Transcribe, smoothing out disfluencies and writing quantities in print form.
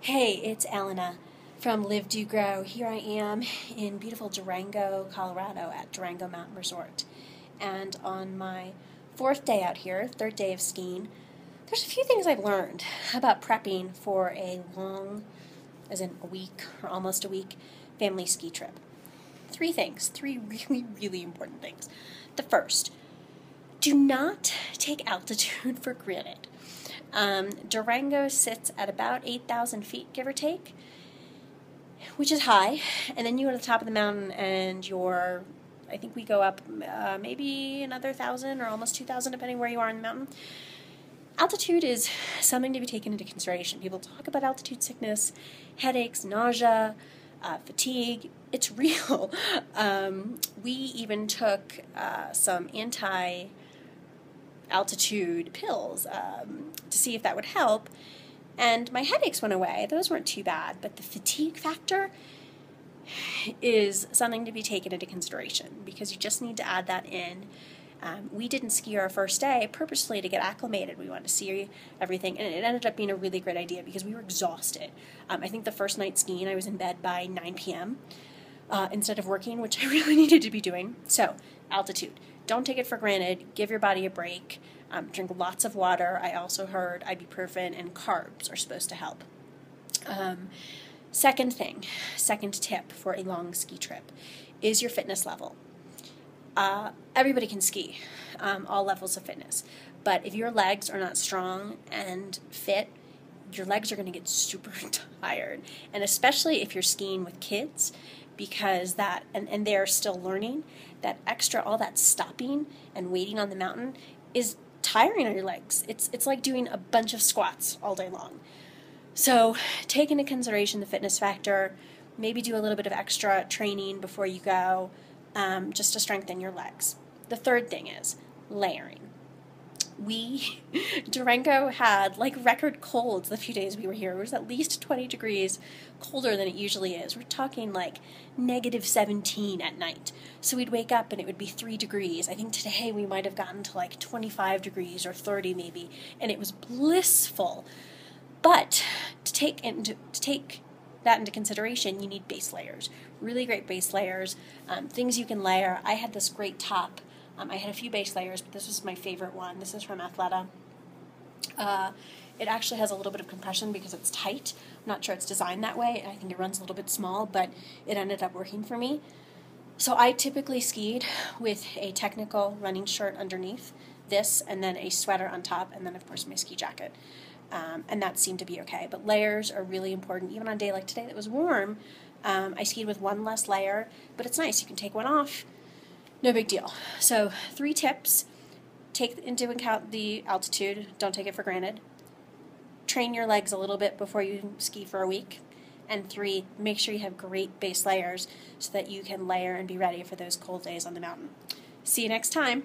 Hey, it's Elena from Live Do Grow. Here I am in beautiful Durango, Colorado at Durango Mountain Resort. And on my fourth day out here, third day of skiing, there's a few things I've learned about prepping for a long, as in a week or almost a week, family ski trip. Three things, three really, really important things. The first, do not take altitude for granted. Durango sits at about 8,000 feet, give or take, which is high. And then you go to the top of the mountain and I think we go up maybe another 1,000 or almost 2,000, depending where you are in the mountain. Altitude is something to be taken into consideration. People talk about altitude sickness, headaches, nausea, fatigue. It's real. We even took some anti-altitude pills to see if that would help, and my headaches went away. Those weren't too bad, but the fatigue factor is something to be taken into consideration because you just need to add that in. We didn't ski our first day purposely to get acclimated. We wanted to see everything, and it ended up being a really great idea because we were exhausted. I think the first night skiing I was in bed by 9 p.m. Instead of working, which I really needed to be doing. So, altitude. Don't take it for granted. Give your body a break. Drink lots of water. I also heard ibuprofen and carbs are supposed to help. Second tip for a long ski trip is your fitness level. Everybody can ski, all levels of fitness. But if your legs are not strong and fit, your legs are going to get super tired. And especially if you're skiing with kids, because and they're still learning, all that stopping and waiting on the mountain is tiring on your legs. It's like doing a bunch of squats all day long. So take into consideration the fitness factor, maybe do a little bit of extra training before you go, just to strengthen your legs. The third thing is layering. Durango had like record colds the few days we were here. It was at least 20 degrees colder than it usually is. We're talking like -17 at night. So we'd wake up and it would be 3 degrees. I think today we might have gotten to like 25 degrees or 30 maybe, and it was blissful. But to take that into consideration, you need base layers. Really great base layers, things you can layer. I had this great top. I had a few base layers, but this was my favorite one. This is from Athleta. It actually has a little bit of compression because it's tight. I'm not sure it's designed that way. I think it runs a little bit small, but it ended up working for me. So I typically skied with a technical running shirt underneath this, and then a sweater on top, and then of course my ski jacket. And that seemed to be okay. But layers are really important. Even on a day like today that was warm, I skied with one less layer, but it's nice. You can take one off. No big deal. So 3 tips. Take into account the altitude. Don't take it for granted. Train your legs a little bit before you ski for a week. And 3, make sure you have great base layers so that you can layer and be ready for those cold days on the mountain. See you next time.